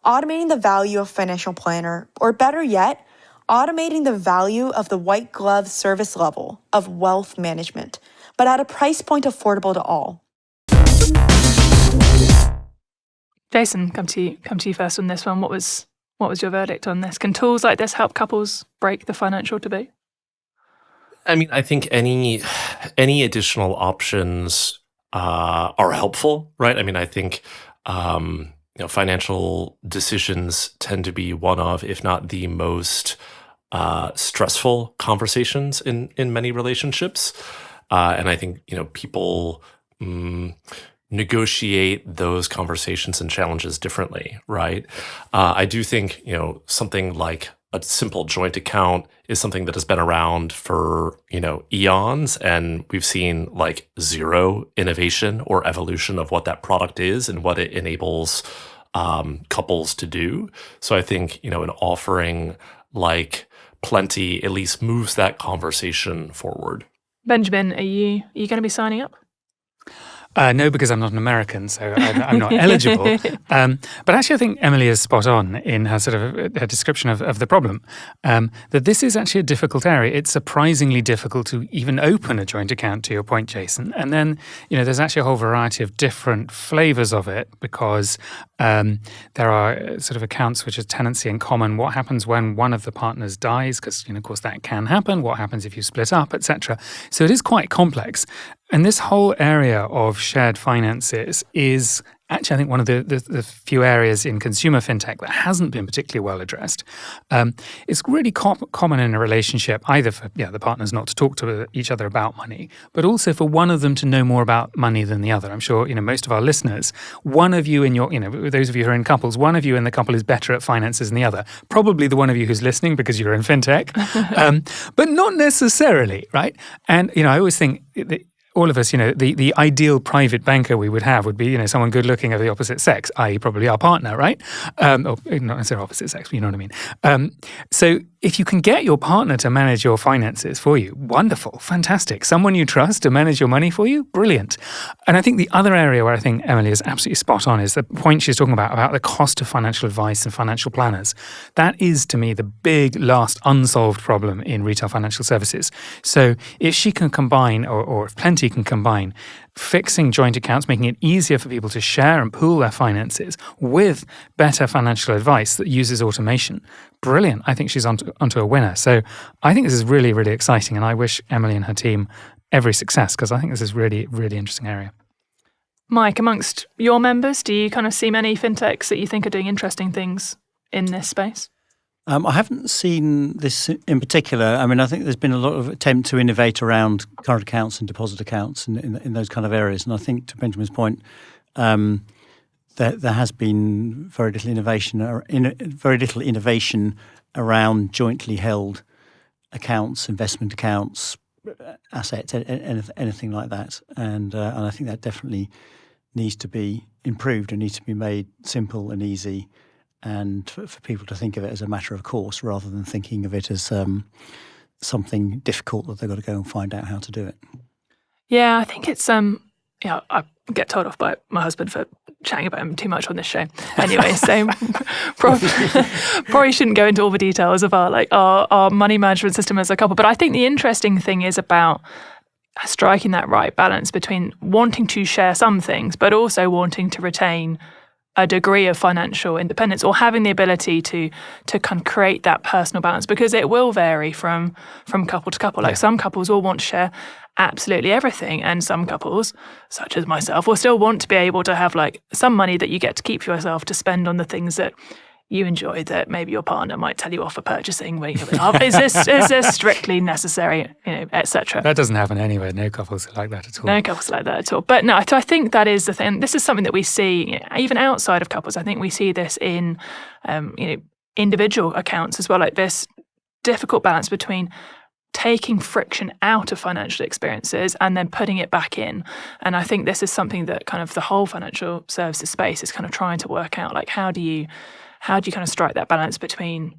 Automating the value of financial planner, or better yet, automating the value of the white glove service level of wealth management, but at a price point affordable to all. Jason, come to you first on this one. What was your verdict on this? Can tools like this help couples break the financial taboo? I mean, I think any additional options are helpful, right? I mean, I think financial decisions tend to be one of, if not the most stressful conversations in many relationships, and I think people negotiate those conversations and challenges differently, right? I do think something like a simple joint account is something that has been around for eons, and we've seen like zero innovation or evolution of what that product is and what it enables couples to do. So I think an offering like Plenty at least moves that conversation forward. Benjamin, are you going to be signing up? No, because I'm not an American, so I'm not eligible. But actually, I think Emily is spot on in her sort of her description of the problem. That this is actually a difficult area. It's surprisingly difficult to even open a joint account, to your point, Jason. And then, there's actually a whole variety of different flavors of it, because there are sort of accounts which are tenancy in common. What happens when one of the partners dies? Because, of course, that can happen. What happens if you split up, etc. So it is quite complex. And this whole area of shared finances is actually, I think, one of the few areas in consumer fintech that hasn't been particularly well addressed. It's really common in a relationship, either for the partners not to talk to each other about money, but also for one of them to know more about money than the other. I'm sure most of our listeners, one of you in your, those of you who are in couples, one of you in the couple is better at finances than the other. Probably the one of you who's listening because you're in fintech, but not necessarily, right? And I always think that all of us, the ideal private banker we would have would be, someone good looking of the opposite sex, i.e. probably our partner, right? Or not necessarily opposite sex, but you know what I mean. So if you can get your partner to manage your finances for you, wonderful, fantastic. Someone you trust to manage your money for you, brilliant. And I think the other area where I think Emily is absolutely spot on is the point she's talking about the cost of financial advice and financial planners. That is, to me, the big last unsolved problem in retail financial services. So if she can combine, or if Plenty can combine, fixing joint accounts, making it easier for people to share and pool their finances with better financial advice that uses automation, brilliant. I think she's onto a winner. So I think this is really, really exciting. And I wish Emily and her team every success, because I think this is really, really interesting area. Mike, amongst your members, do you kind of see many fintechs that you think are doing interesting things in this space? I haven't seen this in particular. I mean, I think there's been a lot of attempt to innovate around current accounts and deposit accounts and in those kind of areas. And I think, to Benjamin's point, there has been very little innovation around jointly held accounts, investment accounts, assets, anything like that. And I think that definitely needs to be improved and needs to be made simple and easy, and for people to think of it as a matter of course rather than thinking of it as something difficult that they've got to go and find out how to do it. Yeah, I think it's I get told off by my husband for chatting about him too much on this show. Anyway, so probably shouldn't go into all the details of our money management system as a couple. But I think the interesting thing is about striking that right balance between wanting to share some things, but also wanting to retain a degree of financial independence, or having the ability to kind of create that personal balance, because it will vary from couple to couple. Like some couples will want to share absolutely everything, and some couples, such as myself, will still want to be able to have like some money that you get to keep for yourself to spend on the things that you enjoy, that maybe your partner might tell you off for purchasing. Where you're like, is this strictly necessary, etc. That doesn't happen anywhere. No couples are like that at all. No couples are like that at all. But no, I think that is the thing. This is something that we see even outside of couples. I think we see this in individual accounts as well. Like this difficult balance between taking friction out of financial experiences and then putting it back in. And I think this is something that kind of the whole financial services space is kind of trying to work out. Like how do you kind of strike that balance between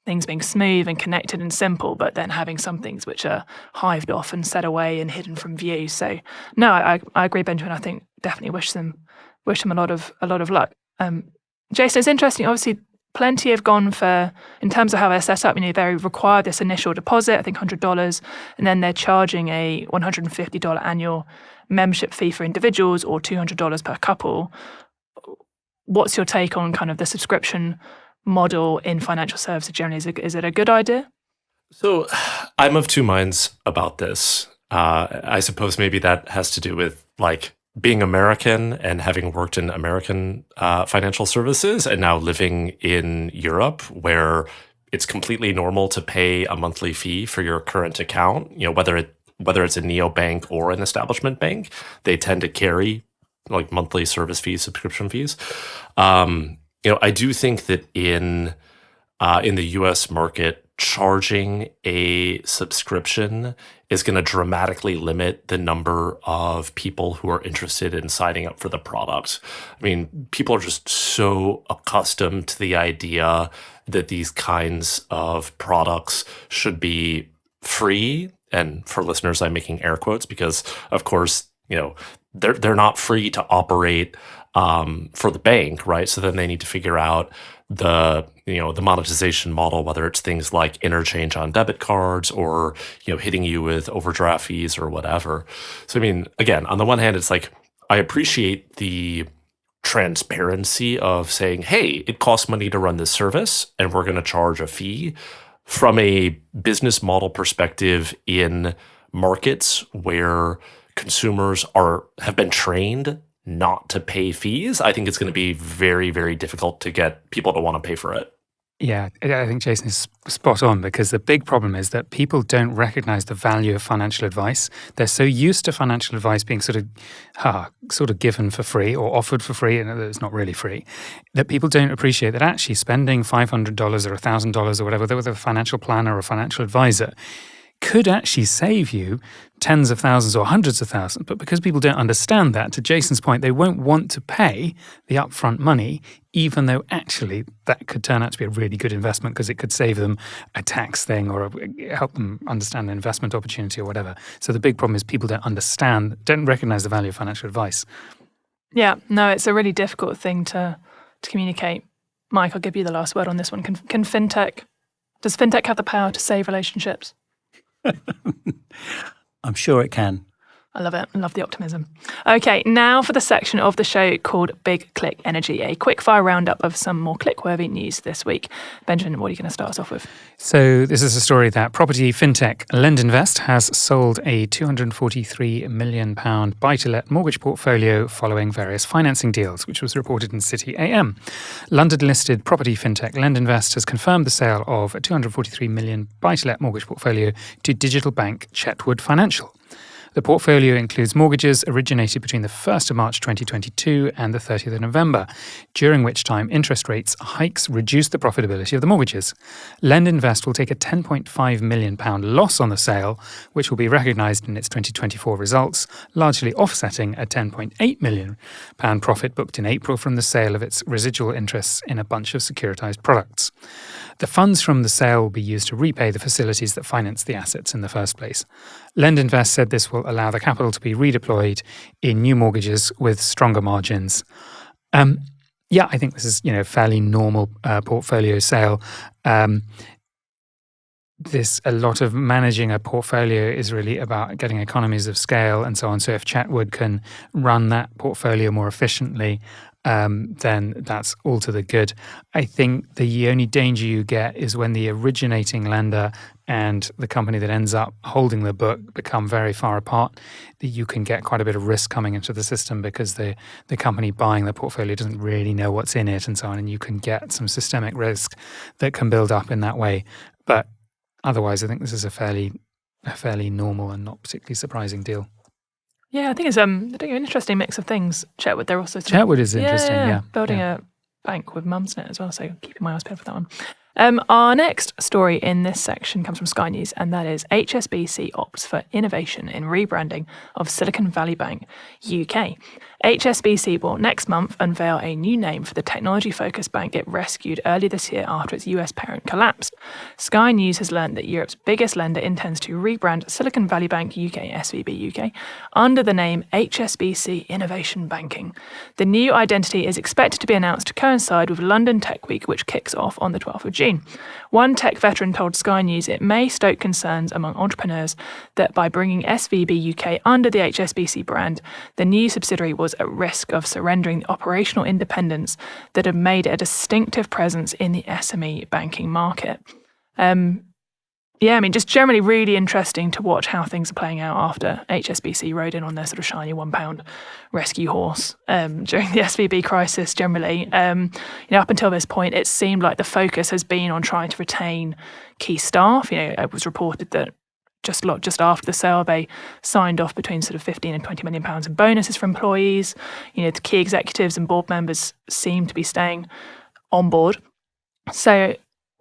things being smooth and connected and simple, but then having some things which are hived off and set away and hidden from view. So no, I agree, Benjamin. I think definitely wish them a lot of luck. Jason, it's interesting. Obviously, Plenty have gone for, in terms of how they're set up, they require this initial deposit, I think $100, and then they're charging a $150 annual membership fee for individuals or $200 per couple. What's your take on kind of the subscription model in financial services generally? Is it a good idea? So I'm of two minds about this. I suppose maybe that has to do with like being American and having worked in American financial services and now living in Europe, where it's completely normal to pay a monthly fee for your current account. Whether it's a neobank or an establishment bank, they tend to carry like monthly service fees, subscription fees. I do think that in the U.S. market, charging a subscription is going to dramatically limit the number of people who are interested in signing up for the product. I mean, people are just so accustomed to the idea that these kinds of products should be free. And for listeners, I'm making air quotes because, of course, they're not free to operate for the bank, right? So then they need to figure out the monetization model, whether it's things like interchange on debit cards or hitting you with overdraft fees or whatever. So I mean, again, on the one hand, it's like I appreciate the transparency of saying, hey, it costs money to run this service and we're going to charge a fee. From a business model perspective, in markets where consumers have been trained not to pay fees, I think it's going to be very, very difficult to get people to want to pay for it. Yeah, I think Jason is spot on, because the big problem is that people don't recognize the value of financial advice. They're so used to financial advice being sort of given for free or offered for free, and it's not really free, that people don't appreciate that actually spending $500 or $1,000 or whatever with a financial planner or a financial advisor could actually save you tens of thousands or hundreds of thousands. But because people don't understand that, to Jason's point, they won't want to pay the upfront money, even though actually that could turn out to be a really good investment because it could save them a tax thing or help them understand an investment opportunity or whatever. So the big problem is people don't recognize the value of financial advice. Yeah, no, it's a really difficult thing to communicate. Mike, I'll give you the last word on this one. Does fintech have the power to save relationships? I'm sure it can. I love it. I love the optimism. Okay, now for the section of the show called Big Click Energy, a quick-fire roundup of some more click-worthy news this week. Benjamin, what are you going to start us off with? So this is a story that property fintech LendInvest has sold a £243 million buy-to-let mortgage portfolio following various financing deals, which was reported in City AM. London-listed property fintech LendInvest has confirmed the sale of a £243 million buy-to-let mortgage portfolio to digital bank Chetwood Financial. The portfolio includes mortgages originated between the 1st of March 2022 and the 30th of November, during which time interest rates hikes reduced the profitability of the mortgages. LendInvest will take a £10.5 million loss on the sale, which will be recognised in its 2024 results, largely offsetting a £10.8 million profit booked in April from the sale of its residual interests in a bunch of securitised products. The funds from the sale will be used to repay the facilities that financed the assets in the first place. LendInvest said this will allow the capital to be redeployed in new mortgages with stronger margins. I think this is fairly normal portfolio sale. A lot of managing a portfolio is really about getting economies of scale and so on. So if Chetwood can run that portfolio more efficiently, then that's all to the good. I think the only danger you get is when the originating lender and the company that ends up holding the book become very far apart, that you can get quite a bit of risk coming into the system because the company buying the portfolio doesn't really know what's in it and so on, and you can get some systemic risk that can build up in that way. But otherwise, I think this is a fairly normal and not particularly surprising deal. Yeah, I think it's they're doing an interesting mix of things. Chetwood, they're also Chetwood is interesting. Building a bank with Mumsnet as well, so keeping my eyes peeled for that one. Our next story in this section comes from Sky News, and that is HSBC opts for innovation in rebranding of Silicon Valley Bank UK. HSBC will next month unveil a new name for the technology-focused bank it rescued earlier this year after its US parent collapsed. Sky News has learned that Europe's biggest lender intends to rebrand Silicon Valley Bank UK, SVB UK, under the name HSBC Innovation Banking. The new identity is expected to be announced to coincide with London Tech Week, which kicks off on the 12th of June. One tech veteran told Sky News it may stoke concerns among entrepreneurs that by bringing SVB UK under the HSBC brand, the new subsidiary was at risk of surrendering the operational independence that had made it a distinctive presence in the SME banking market. Just generally really interesting to watch how things are playing out after HSBC rode in on their sort of shiny £1 rescue horse during the SVB crisis generally. Up until this point, it seemed like the focus has been on trying to retain key staff. It was reported that just after the sale, they signed off between sort of 15 and 20 million pounds in bonuses for employees. The key executives and board members seem to be staying on board. So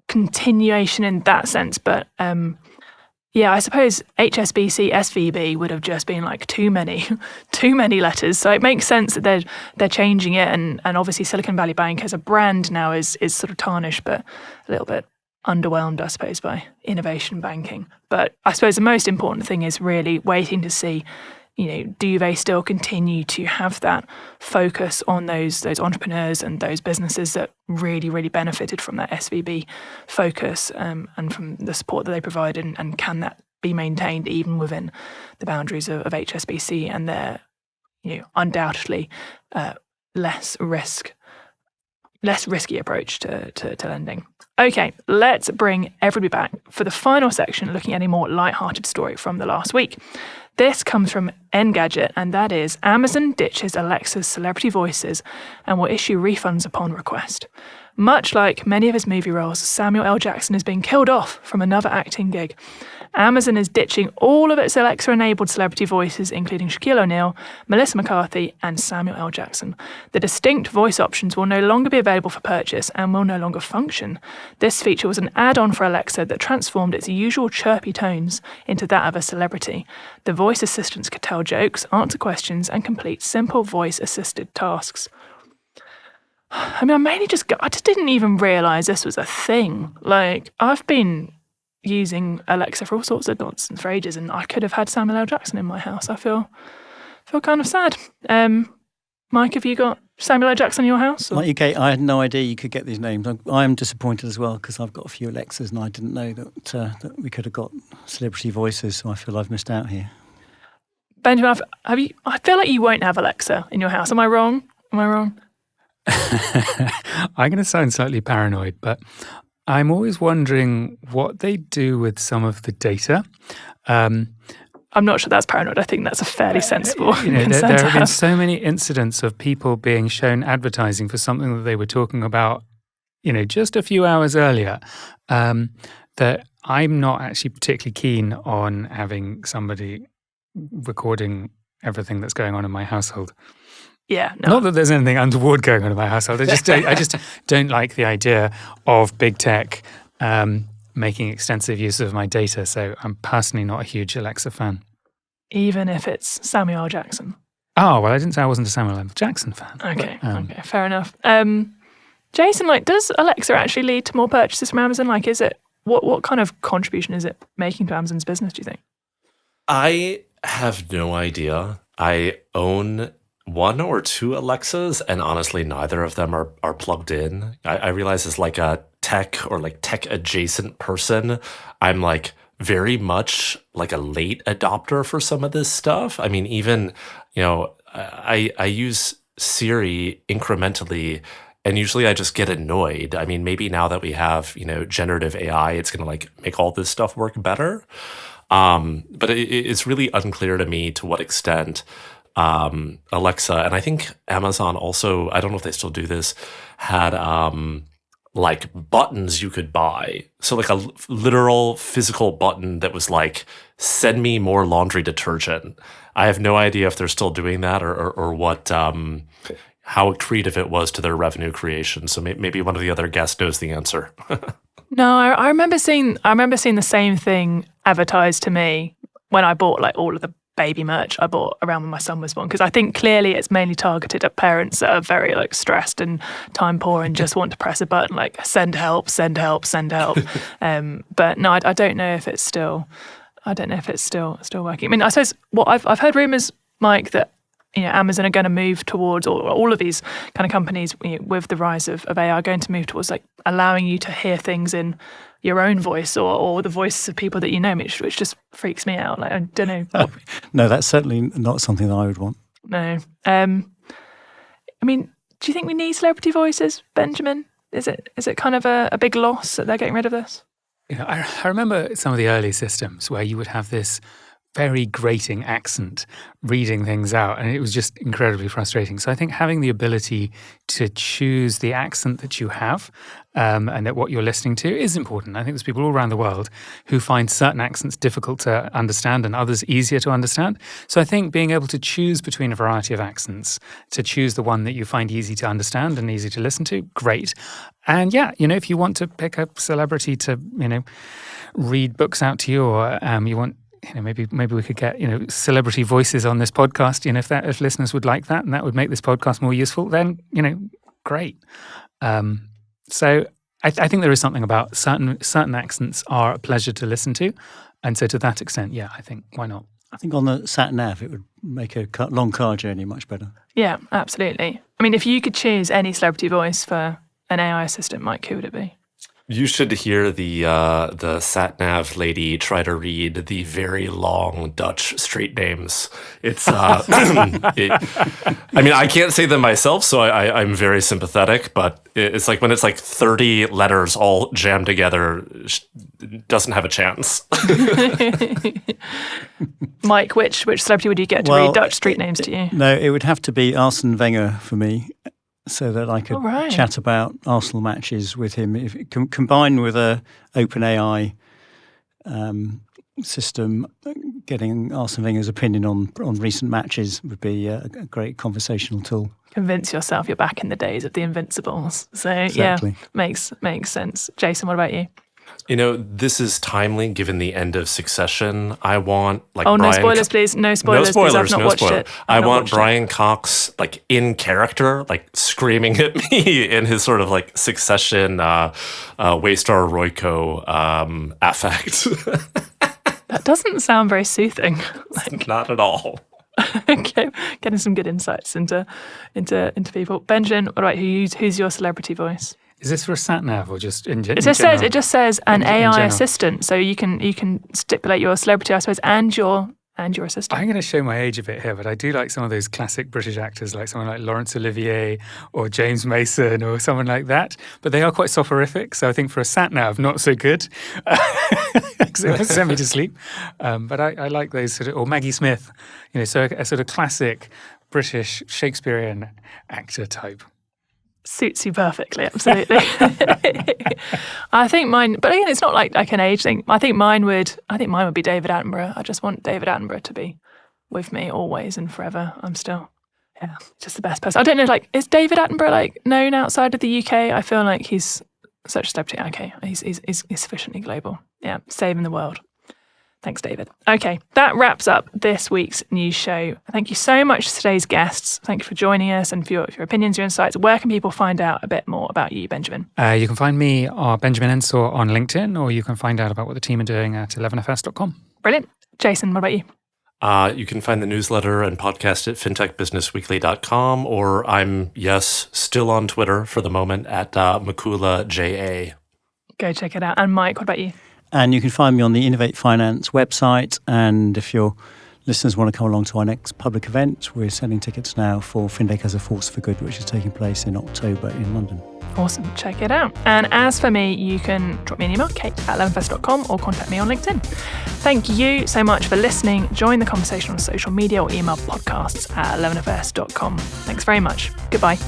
continuation in that sense, but I suppose HSBC SVB would have just been like too many letters. So it makes sense that they're changing it, and obviously Silicon Valley Bank as a brand now is sort of tarnished, but a little bit underwhelmed, I suppose, by innovation banking. But I suppose the most important thing is really waiting to see, do they still continue to have that focus on those entrepreneurs and those businesses that really, really benefited from that SVB focus and from the support that they provided, and can that be maintained even within the boundaries of HSBC and their, undoubtedly less risky approach to lending. Okay, let's bring everybody back for the final section, looking at a more light-hearted story from the last week. This comes from Engadget, and that is Amazon ditches Alexa's celebrity voices and will issue refunds upon request. Much like many of his movie roles, Samuel L. Jackson is being killed off from another acting gig. Amazon is ditching all of its Alexa-enabled celebrity voices, including Shaquille O'Neal, Melissa McCarthy, and Samuel L. Jackson. The distinct voice options will no longer be available for purchase and will no longer function. This feature was an add-on for Alexa that transformed its usual chirpy tones into that of a celebrity. The voice assistants could tell jokes, answer questions, and complete simple voice-assisted tasks. I mean, I just didn't even realise this was a thing. Like, I've been using Alexa for all sorts of nonsense for ages, and I could have had Samuel L. Jackson in my house. I feel kind of sad. Mike, have you got Samuel L. Jackson in your house? Or? Like you, Kate, I had no idea you could get these names. I am disappointed as well because I've got a few Alexas and I didn't know that we could have got celebrity voices, so I feel I've missed out here. Benjamin, have you? I feel like you won't have Alexa in your house. Am I wrong? I'm going to sound slightly paranoid, but I'm always wondering what they do with some of the data. I'm not sure that's paranoid. I think that's a fairly sensible concern there to have been have. so many incidents of people being shown advertising for something that they were talking about, just a few hours earlier, that I'm not actually particularly keen on having somebody recording everything that's going on in my household. Yeah, no. Not that there's anything untoward going on in my household. I just don't like the idea of big tech making extensive use of my data. So I'm personally not a huge Alexa fan. Even if it's Samuel L. Jackson. Oh, well, I didn't say I wasn't a Samuel L. Jackson fan. Okay, okay, fair enough. Jason, does Alexa actually lead to more purchases from Amazon? Is it what kind of contribution is it making to Amazon's business, do you think? I have no idea. I own one or two Alexas, and honestly, neither of them are plugged in. I realize as a tech or tech adjacent person, I'm very much a late adopter for some of this stuff. I mean, even, I use Siri incrementally, and usually I just get annoyed. I mean, maybe now that we have, generative AI, it's going to make all this stuff work better. But it's really unclear to me to what extent Alexa, and I think Amazon also, I don't know if they still do this, had buttons you could buy. So a literal physical button that was send me more laundry detergent. I have no idea if they're still doing that or what, how accretive it was to their revenue creation. So maybe one of the other guests knows the answer. No, I remember seeing the same thing advertised to me when I bought all of the baby merch I bought around when my son was born, because I think clearly it's mainly targeted at parents that are very stressed and time poor and just want to press a button send help, send help, send help. But no, I don't know if it's still working. I mean, I suppose what I've heard rumors, Mike, that Amazon are going to move towards, or all of these kind of companies with the rise of AI are going to move towards allowing you to hear things in your own voice or the voices of people that you know, which just freaks me out. I don't know. No, that's certainly not something that I would want. No. I mean, do you think we need celebrity voices, Benjamin? Is it kind of a big loss that they're getting rid of this? I remember some of the early systems where you would have this very grating accent reading things out, and it was just incredibly frustrating. So I think having the ability to choose the accent that you have and that what you're listening to is important. I think there's people all around the world who find certain accents difficult to understand and others easier to understand. So I think being able to choose between a variety of accents, to choose the one that you find easy to understand and easy to listen to, great. And yeah, if you want to pick a celebrity to, read books out to you, or you want, maybe we could get, celebrity voices on this podcast. If listeners would like that, and that would make this podcast more useful, then, great. So I think there is something about certain accents are a pleasure to listen to. And so to that extent, yeah, I think, why not? I think on the sat nav, it would make a long car journey much better. Yeah, absolutely. I mean, if you could choose any celebrity voice for an AI assistant, Mike, who would it be? You should hear the sat-nav lady try to read the very long Dutch street names. It's I mean, I can't say them myself, so I'm very sympathetic, but it's when it's 30 letters all jammed together, doesn't have a chance. Mike, which celebrity would you get to read Dutch street names to you? No, it would have to be Arsene Wenger for me. so that I could All right. chat about Arsenal matches with him. If combined with a OpenAI system, getting Arsene Wenger's opinion on recent matches would be a great conversational tool. Convince yourself you're back in the days of the Invincibles. So Exactly. yeah, makes sense. Jason, what about you? This is timely given the end of Succession. I want no Brian spoilers, please. No spoilers, please. I've not watched it. I want Brian Cox in character, screaming at me in his sort of Succession Waystar Royco affect. That doesn't sound very soothing. Not at all. Okay, getting some good insights into people. Benjamin, what about who's your celebrity voice? Is this for a sat nav or just in general? It just says an in AI general. assistant, so you can stipulate your celebrity, I suppose, and your assistant. I'm going to show my age a bit here, but I do like some of those classic British actors, like someone like Laurence Olivier or James Mason or someone like that. But they are quite soporific, so I think for a sat nav, not so good, because it will send me to sleep. But I like those sort of, or Maggie Smith, so a sort of classic British Shakespearean actor type. Suits you perfectly, absolutely. I think mine, but again, it's not like an age thing. I think mine would be David Attenborough. I just want David Attenborough to be with me always and forever. I'm still, just the best person. I don't know, is David Attenborough known outside of the UK? I feel like he's such a celebrity. Okay, he's sufficiently global. Yeah, saving the world. Thanks, David. Okay, that wraps up this week's news show. Thank you so much to today's guests. Thank you for joining us and for your opinions, your insights. Where can people find out a bit more about you, Benjamin? You can find me, Benjamin Ensor, on LinkedIn, or you can find out about what the team are doing at 11fs.com. Brilliant. Jason, what about you? You can find the newsletter and podcast at fintechbusinessweekly.com, or I'm, still on Twitter for the moment at Mikula JA. Go check it out. And Mike, what about you? And you can find me on the Innovate Finance website. And if your listeners want to come along to our next public event, we're selling tickets now for Fintech as a Force for Good, which is taking place in October in London. Awesome. Check it out. And as for me, you can drop me an email, kate@11fs.com, or contact me on LinkedIn. Thank you so much for listening. Join the conversation on social media or email podcasts@11fs.com. Thanks very much. Goodbye.